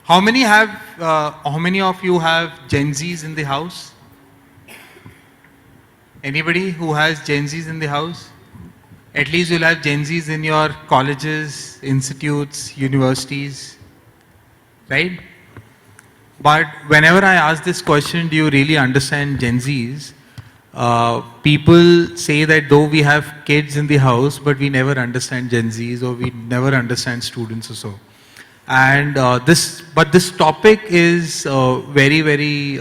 How many of you have Gen Zs in the house? Anybody who has Gen Zs in the house? At least you'll have Gen Zs in your colleges, institutes, universities, right? But whenever I ask this question, do you really understand Gen Zs? People say that though we have kids in the house, but we never understand Gen Zs, or we never understand students or so. And this topic is very, very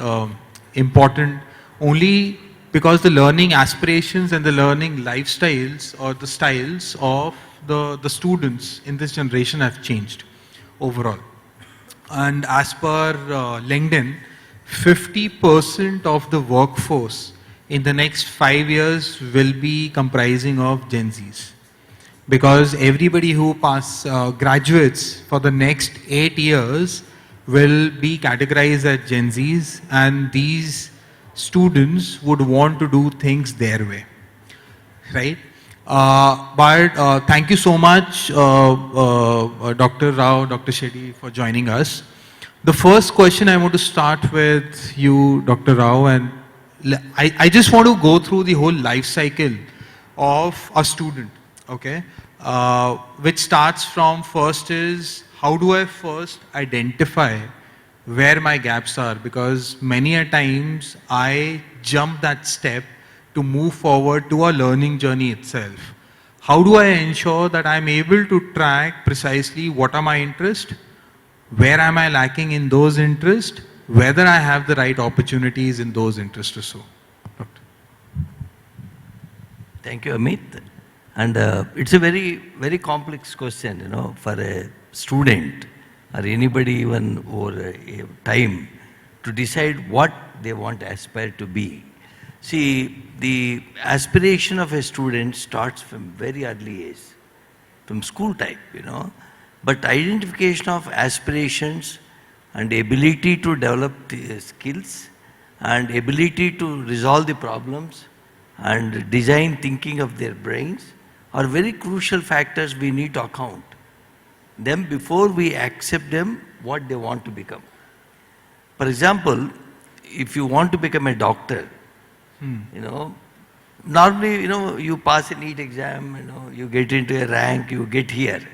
important only because the learning aspirations and the learning lifestyles or the styles of the students in this generation have changed overall. And as per LinkedIn, 50% of the workforce in the next 5 years will be comprising of Gen Zs. Because everybody who graduates for the next 8 years will be categorized as Gen Zs, and these students would want to do things their way, right? But thank you so much, Dr. Rao, Dr. Shetty, for joining us. The first question I want to start with you, Dr. Rao, and I just want to go through the whole life cycle of a student, okay? Which starts from first is, how do I first identify where my gaps are? Because many a times I jump that step to move forward to a learning journey itself. How do I ensure that I'm able to track precisely what are my interests, where am I lacking in those interests, whether I have the right opportunities in those interests or so? Doctor. Thank you, Amit. And it's a very, very complex question, you know, for a student or anybody even over a time to decide what they want to aspire to be. See, the aspiration of a student starts from very early age, from school type, you know. But identification of aspirations and ability to develop the skills and ability to resolve the problems and design thinking of their brains are very crucial factors we need to account them before we accept them what they want to become. For example, if you want to become a doctor, you know, normally, you know, you pass a NEET exam, you know, you get into a rank, you get here.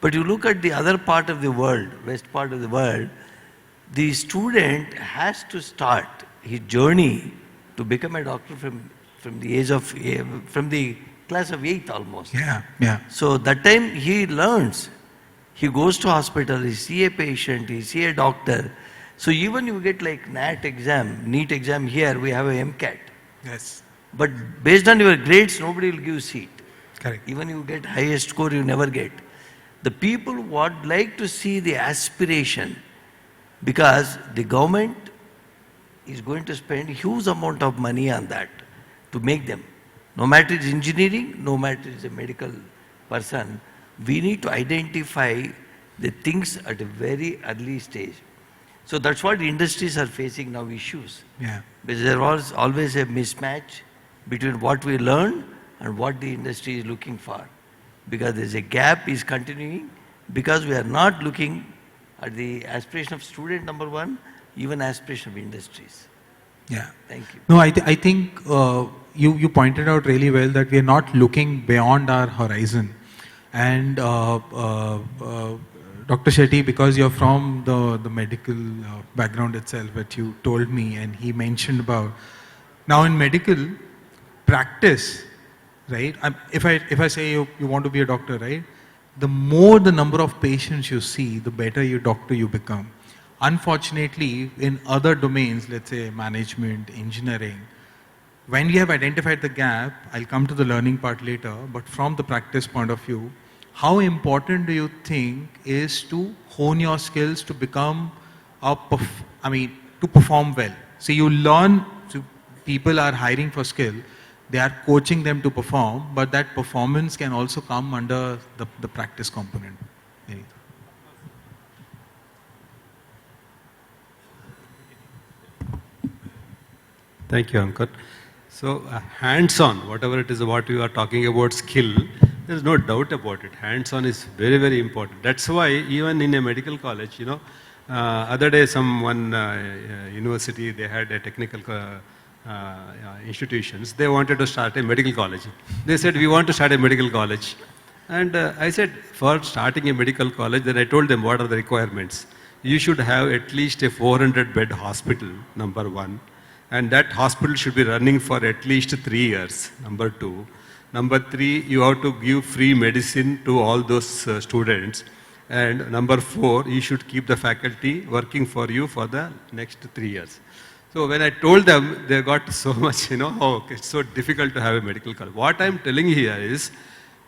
But you look at the other part of the world, west part of the world, the student has to start his journey to become a doctor from the age of, from the class of 8th almost. Yeah. So that time he learns. He goes to hospital, he see a patient, he see a doctor. So even you get like NEET exam here, we have a MCAT. Yes. But based on your grades, nobody will give you seat. Correct. Even you get highest score, you never get. The people would like to see the aspiration because the government is going to spend huge amount of money on that to make them. No matter it's engineering, no matter it's a medical person, we need to identify the things at a very early stage. So that's what industries are facing now issues. Yeah. Because there was always a mismatch between what we learn and what the industry is looking for. Because there's a gap is continuing because we are not looking at the aspiration of student number one, even aspiration of industries. Yeah. Thank you. No, I think you pointed out really well that we are not looking beyond our horizon. And Dr. Shetty, because you're from the medical background itself, that you told me, and he mentioned about, now in medical practice, right? If I say you want to be a doctor, right? The more the number of patients you see, the better doctor you become. Unfortunately, in other domains, let's say management, engineering, when we have identified the gap, I'll come to the learning part later, but from the practice point of view, how important do you think is to hone your skills to become to perform well? See, you learn, so people are hiring for skill, they are coaching them to perform, but that performance can also come under the practice component. Thank you, Ankar. So hands-on, whatever it is what you are talking about skill, there is no doubt about it. Hands-on is very, very important. That's why even in a medical college, you know, Other day, one university, they had a technical institutions. They wanted to start a medical college. They said, we want to start a medical college. And I said, for starting a medical college, then I told them what are the requirements. You should have at least a 400-bed hospital, number one. And that hospital should be running for at least 3 years, number two. Number three, you have to give free medicine to all those students. And number four, you should keep the faculty working for you for the next 3 years. So when I told them, they got so much, oh, it's so difficult to have a medical college. What I'm telling here is,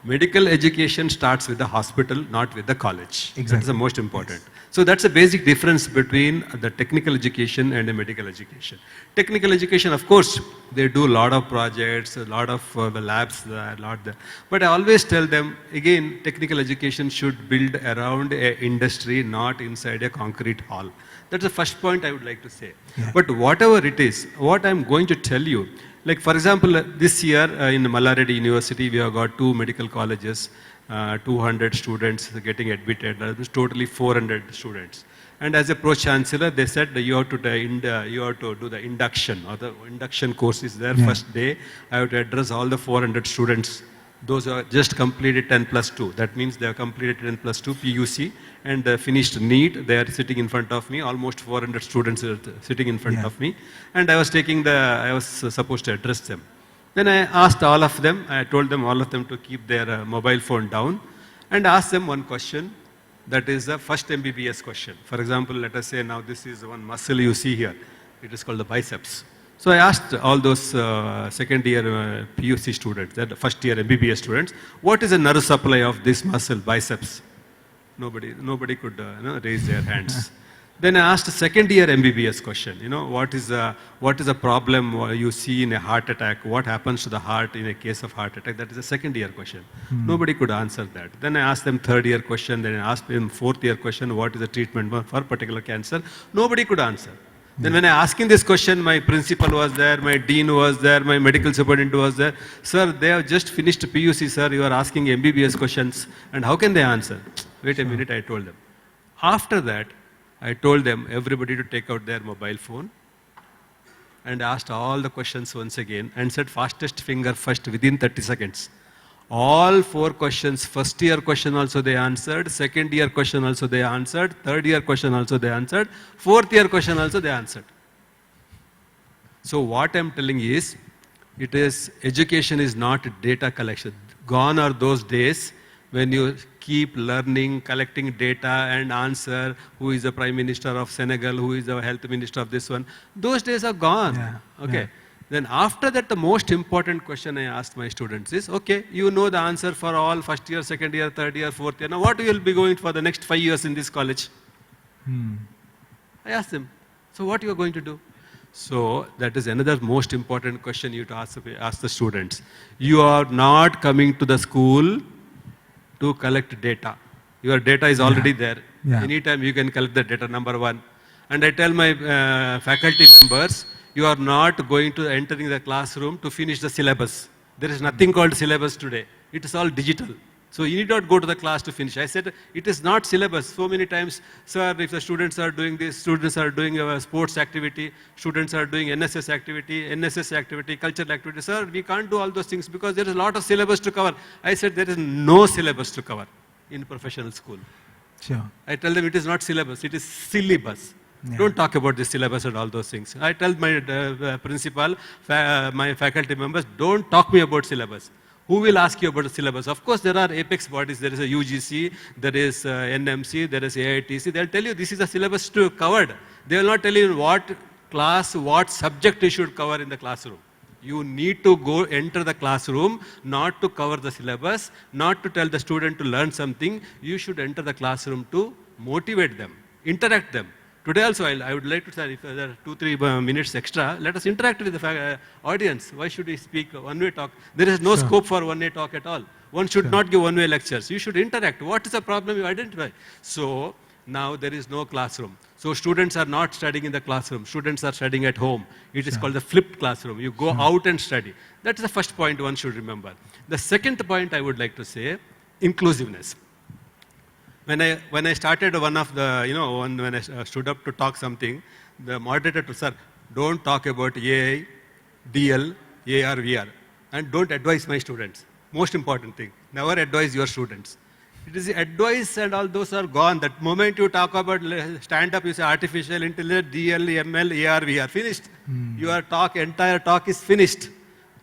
medical education starts with the hospital, not with the college. Exactly. That's the most important. Yes. So that's the basic difference between the technical education and the medical education. Technical education, of course, they do a lot of projects, a lot of labs, a lot there. But I always tell them, again, technical education should build around an industry, not inside a concrete hall. That's the first point I would like to say. Yeah. But whatever it is, what I'm going to tell you, like for example, this year in Mallareddy University, we have got 2 medical colleges, 200 students getting admitted, totally 400 students. And as a pro-chancellor, they said that you have to do the induction, or the induction course is there. Yeah. First day, I have to address all the 400 students. Those are just completed 10+2. That means they have completed 10+2 PUC and finished NEET. They are sitting in front of me. Almost 400 students are sitting in front of me. And I was supposed to address them. Then I asked all of them, I told them all of them to keep their mobile phone down and asked them one question. That is the first MBBS question. For example, let us say now this is one muscle you see here. It is called the biceps. So I asked all those second year PUC students, that first year MBBS students, what is the nerve supply of this muscle, biceps? Nobody could raise their hands. Then I asked a second year MBBS question, what is the problem you see in a heart attack? What happens to the heart in a case of heart attack? That is a second year question. Nobody could answer that. Then I asked them third year question, then I asked them fourth year question, what is the treatment for particular cancer? Nobody could answer. Then when I asking this question, my principal was there, my dean was there, my medical superintendent was there. Sir, they have just finished PUC, sir. You are asking MBBS questions. And how can they answer? Wait a minute, I told them. After that, I told them, everybody to take out their mobile phone and asked all the questions once again and said fastest finger first within 30 seconds. All 4 questions, first year question also they answered, second year question also they answered, third year question also they answered, fourth year question also they answered. So what I'm telling is, education is not data collection. Gone are those days when you keep learning, collecting data and answer, who is the Prime Minister of Senegal, who is the Health Minister of this one. Those days are gone. Yeah. Okay. Yeah. Then after that, the most important question I asked my students is, okay, you know the answer for all first year, second year, third year, fourth year. Now what will be going for the next 5 years in this college? I asked them, so what you are going to do? So that is another most important question you have to ask the students. You are not coming to the school to collect data. Your data is already there. Yeah. Anytime you can collect the data, number one. And I tell my faculty members, you are not going to entering the classroom to finish the syllabus. There is nothing called syllabus today. It is all digital. So you need not go to the class to finish. I said, it is not syllabus. So many times, sir, if the students are doing this, students are doing a sports activity, students are doing NSS activity, cultural activity. Sir, we can't do all those things because there is a lot of syllabus to cover. I said, there is no syllabus to cover in professional school. Sure. I tell them it is not syllabus, it is syllabus. Yeah. Don't talk about the syllabus and all those things. I tell my principal, my faculty members, don't talk me about syllabus. Who will ask you about the syllabus? Of course, there are apex bodies. There is a UGC, there is NMC, there is AITC. They'll tell you this is a syllabus to covered. They will not tell you what class, what subject you should cover in the classroom. You need to go enter the classroom, not to cover the syllabus, not to tell the student to learn something. You should enter the classroom to motivate them, interact them. Today also, I would like to say, if there are 2-3 minutes extra, let us interact with the audience. Why should we speak one-way talk? There is no scope for one-way talk at all. One should not give one-way lectures. You should interact. What is the problem you identify? So now there is no classroom. So students are not studying in the classroom. Students are studying at home. It is called the flipped classroom. You go out and study. That is the first point one should remember. The second point I would like to say, inclusiveness. When I started one of the, when I stood up to talk something, the moderator told, sir, don't talk about AI, DL, AR, VR, and don't advise my students. Most important thing, never advise your students. It is the advice and all those are gone. That moment you talk about stand up, you say artificial intelligence, DL, ML, AR, VR, finished. Your entire talk is finished.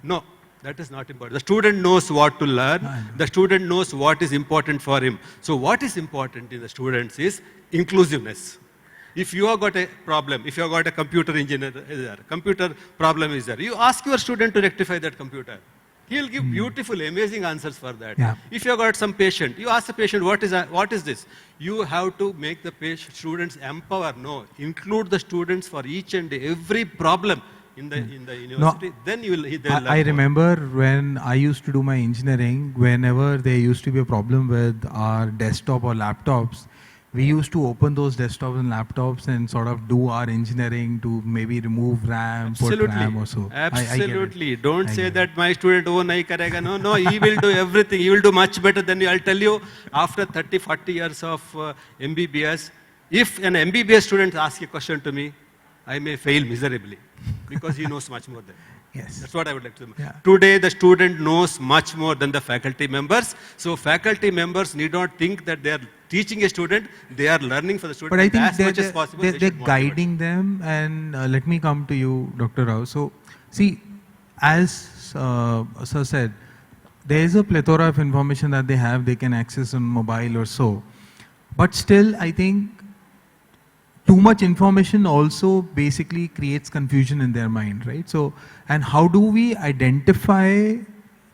No, that is not important. The student knows what to learn. The student knows what is important for him. So what is important in the students is inclusiveness. If you have got a problem, if you have got a computer engineer is there, computer problem is there, you ask your student to rectify that computer. He'll give beautiful, amazing answers for that. Yeah. If you have got some patient, you ask the patient, what is this? You have to make the students empower. No, include the students for each and every problem in the university. No, then they'll learn I more. remember when I used to do my engineering, whenever there used to be a problem with our desktop or laptops, we used to open those desktops and laptops and sort of do our engineering to maybe remove RAM, put RAM or so. Absolutely. Don't say that my student, oh, nahi karega. No, he will do everything. He will do much better than you. I'll tell you, after 30, 40 years of MBBS, if an MBBS student asks a question to me, I may fail miserably because he knows much more than me. Yes. That's what I would like to say. Yeah. Today, the student knows much more than the faculty members. So faculty members need not think that they are teaching a student, they are learning for the student. But I think as much as possible, they're should motivate. guiding them. And let me come to you, Dr. Rao. So, see, as Sir said, there is a plethora of information that they have, they can access on mobile or so. But still, I think too much information also basically creates confusion in their mind, right? So, and how do we identify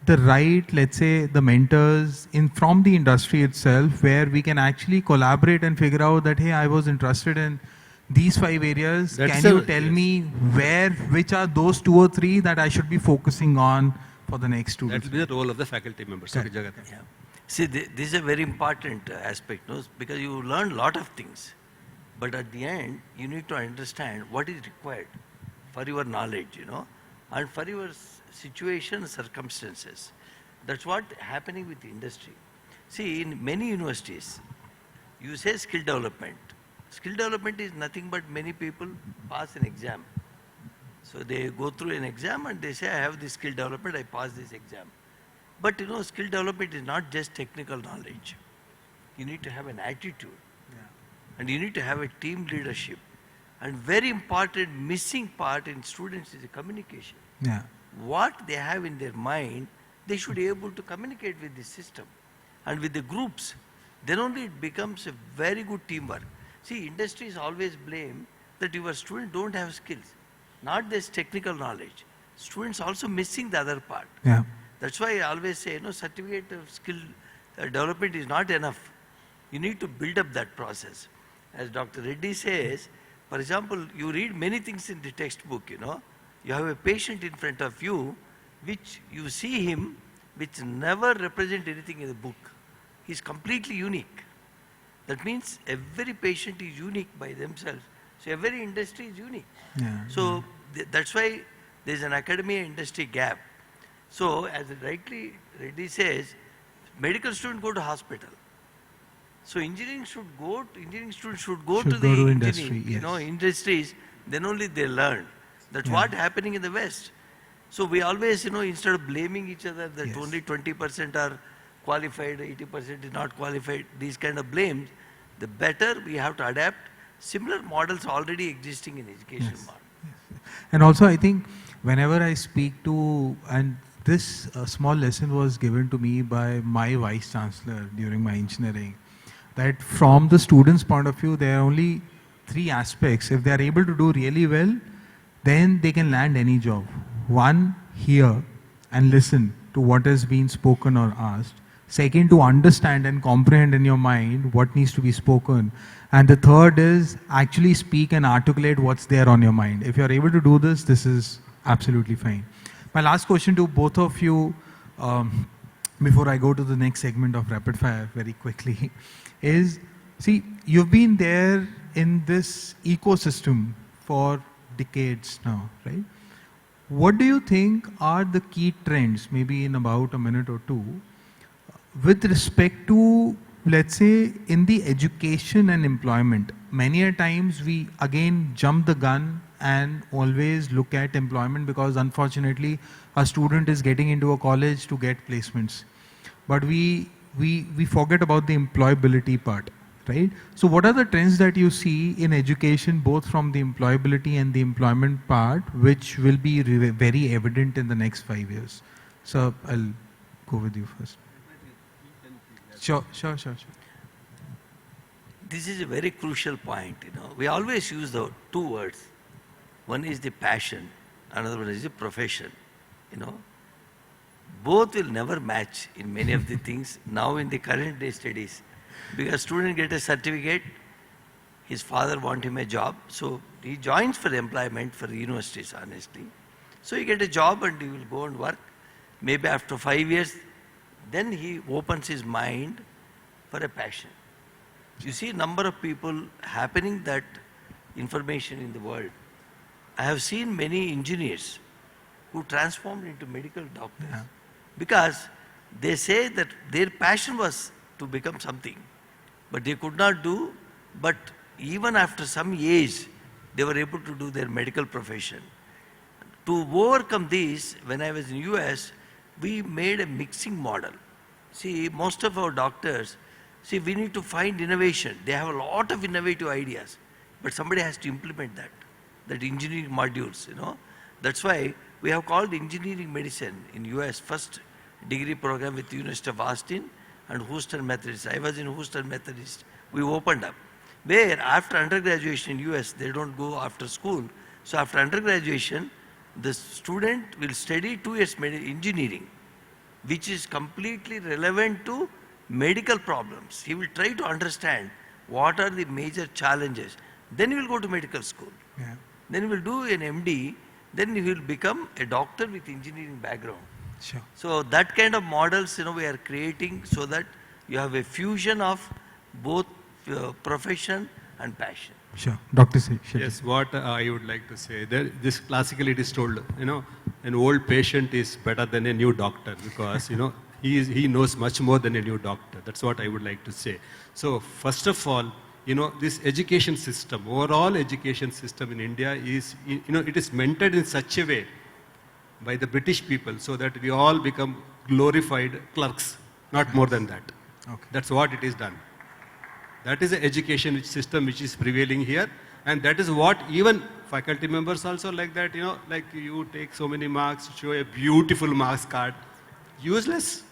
the right, let's say, the mentors from the industry itself, where we can actually collaborate and figure out that, hey, I was interested in these 5 areas. Can you tell me which are those 2 or 3 that I should be focusing on for the next 2 That will be the role of the faculty members. Okay, Jagat. Yeah. See, this is a very important aspect, no? Because you learn a lot of things. But at the end, you need to understand what is required for your knowledge, and for your situation, circumstances. That's what happening with the industry. See, in many universities, you say skill development. Skill development is nothing but many people pass an exam. So they go through an exam and they say, I have this skill development, I pass this exam. But skill development is not just technical knowledge. You need to have an attitude. And you need to have a team leadership. And very important missing part in students is the communication. Yeah. What they have in their mind, they should be able to communicate with the system and with the groups. Then only it becomes a very good teamwork. See, industries always blame that your students don't have skills, not this technical knowledge. Students also missing the other part. Yeah. That's why I always say, certificate of skill development is not enough. You need to build up that process. As Dr. Reddy says, for example, you read many things in the textbook, You have a patient in front of you, which you see him, which never represent anything in the book. He's completely unique. That means every patient is unique by themselves. So every industry is unique. Yeah. So that's why there's an academia industry gap. So as rightly Reddy says, medical students go to hospital. So engineering students should go to the industry, yes. Industries, then only they learn. That's what happening in the West. So we always, instead of blaming each other that only 20% are qualified, 80% is not qualified, these kind of blames, the better we have to adapt. Similar models already existing in education model. Yes. And also I think whenever I speak to, and this small lesson was given to me by my vice chancellor during my engineering, that from the student's point of view, there are only 3 aspects. If they are able to do really well, then they can land any job. 1, hear and listen to what has been spoken or asked. 2, to understand and comprehend in your mind what needs to be spoken. And the 3rd is actually speak and articulate what's there on your mind. If you're able to do this, this is absolutely fine. My last question to both of you, before I go to the next segment of rapid fire very quickly, is, see, you've been there in this ecosystem for decades now, right? What do you think are the key trends, maybe in about a minute or 2, with respect to let's say in the education and employment, many a times we again jump the gun and always look at employment because unfortunately a student is getting into a college to get placements. But we forget about the employability part, right? So what are the trends that you see in education, both from the employability and the employment part, which will be very evident in the next 5 years? So I'll go with you first. Sure. This is a very crucial point. We always use the two words. One is the passion, another one is the profession. Both will never match in many of the things now in the current day studies. Because student get a certificate, his father want him a job, so he joins for employment for the universities, honestly. So he get a job and he will go and work. Maybe after 5 years, then he opens his mind for a passion. You see number of people happening that information in the world. I have seen many engineers who transformed into medical doctors because they say that their passion was to become something, but they could not do, but even after some age, they were able to do their medical profession. To overcome this, when I was in US, we made a mixing model. See, most of our doctors, we need to find innovation. They have a lot of innovative ideas, but somebody has to implement that engineering modules, That's why we have called engineering medicine in US first degree program with University of Austin and Houston Methodist. I was in Houston Methodist. We opened up. Where after undergraduation in US, they don't go after school. So after undergraduation, the student will study 2 years engineering, which is completely relevant to medical problems. He will try to understand what are the major challenges. Then he will go to medical school. Yeah. Then he will do an MD. Then he will become a doctor with engineering background. Sure. So that kind of models, we are creating so that you have a fusion of both profession and passion. Sure. Dr. Shetty. Yes, what I would like to say, this classically it is told, an old patient is better than a new doctor because, he knows much more than a new doctor. That's what I would like to say. So first of all, this education system, overall education system in India is, it is mentored in such a way by the British people so that we all become glorified clerks, not more than that. Okay. That's what it is done. That is the education system which is prevailing here, and that is what even faculty members also like that, like you take so many marks, show a beautiful marks card. Useless,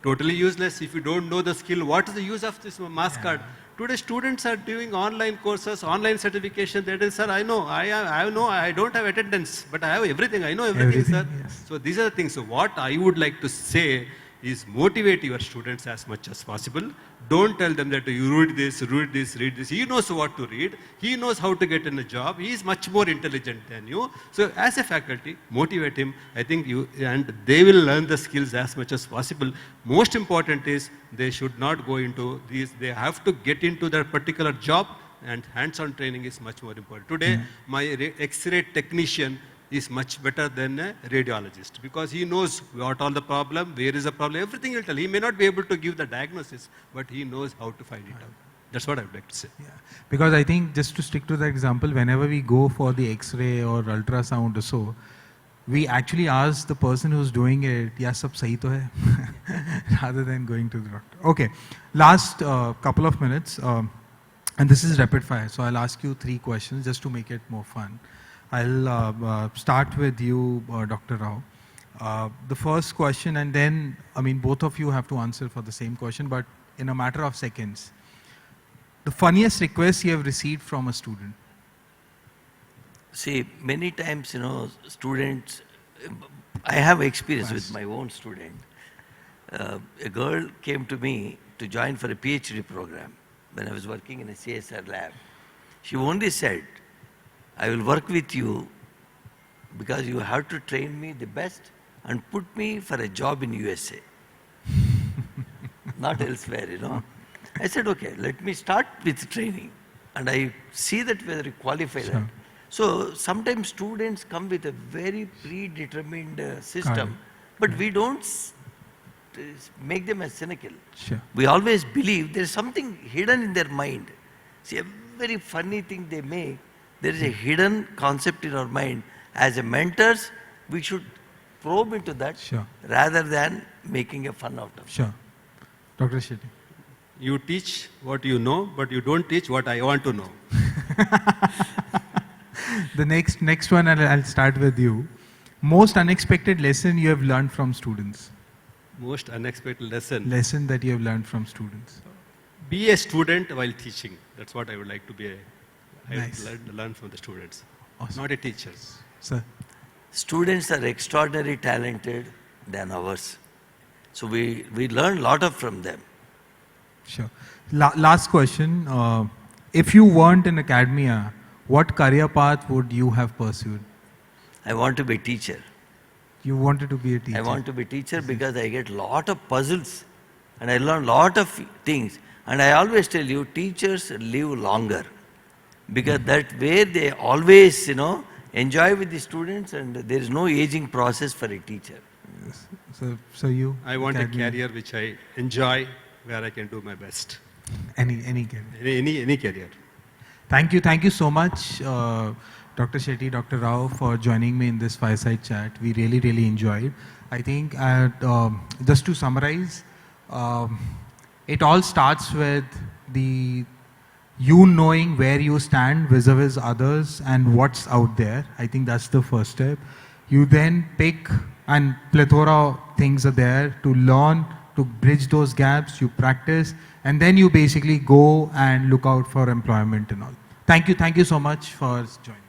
totally useless. If you don't know the skill, what is the use of this marks card? Today students are doing online courses, online certification. That is, sir, I know, I don't have attendance, but I have everything. I know everything, sir. Yes. So these are the things. So what I would like to say is motivate your students as much as possible. Don't tell them that you read this, read this. He knows what to read. He knows how to get in a job. He is much more intelligent than you. So as a faculty, motivate him. I think and they will learn the skills as much as possible. Most important is they should not go into these. They have to get into that particular job, and hands-on training is much more important. Today, my X-ray technician is much better than a radiologist because he knows what all the problem, where is the problem, everything he'll tell. He may not be able to give the diagnosis, but he knows how to find it out. That's what I would like to say. Yeah. Because I think, just to stick to that example, whenever we go for the X-ray or ultrasound or so, we actually ask the person who's doing it, "Yeah, sab sahi to hai," rather than going to the doctor. Okay, last couple of minutes, and this is rapid fire, so I'll ask you 3 questions just to make it more fun. I'll start with you, Dr. Rao. The first question, and then, both of you have to answer for the same question, but in a matter of seconds. The funniest request you have received from a student? See, many times, students, I have experience with my own student. A girl came to me to join for a PhD program when I was working in a CSR lab. She only said, "I will work with you because you have to train me the best and put me for a job in USA." Not elsewhere, I said, "Okay, let me start with training and I see that whether you qualify that." So sometimes students come with a very predetermined system, but we don't make them as cynical. Sure. We always believe there is something hidden in their mind. See, every funny thing they make, there is a hidden concept in our mind. As a mentors, we should probe into that Sure. rather than making a fun out of it. Sure. Dr. Shetty. You teach what you know, but you don't teach what I want to know. The next one, I'll start with you. Most unexpected lesson you have learned from students. Most unexpected lesson. Lesson that you have learned from students. Be a student while teaching. That's what I would like to be. I Nice. would learn from the students, Awesome. not a teacher. Sir. Students are extraordinarily talented than ours. So we learn a lot from them. Sure. Last question. If you weren't in academia, what career path would you have pursued? I want to be a teacher. You wanted to be a teacher. I want to be a teacher because I get lot of puzzles and I learn lot of things. And I always tell you, teachers live longer because that way they always, enjoy with the students and there is no aging process for a teacher. Yes. So you? I want a academia. career which I enjoy, where I can do my best. Any career. Any career. Thank you so much, Dr. Shetty, Dr. Rao, for joining me in this fireside chat. We really enjoyed. I think, just to summarize, it all starts with you knowing where you stand vis-a-vis others and what's out there. I think that's the first step. You then pick, and plethora of things are there to learn, to bridge those gaps, you practice, and then you basically go and look out for employment and all. Thank you so much for joining.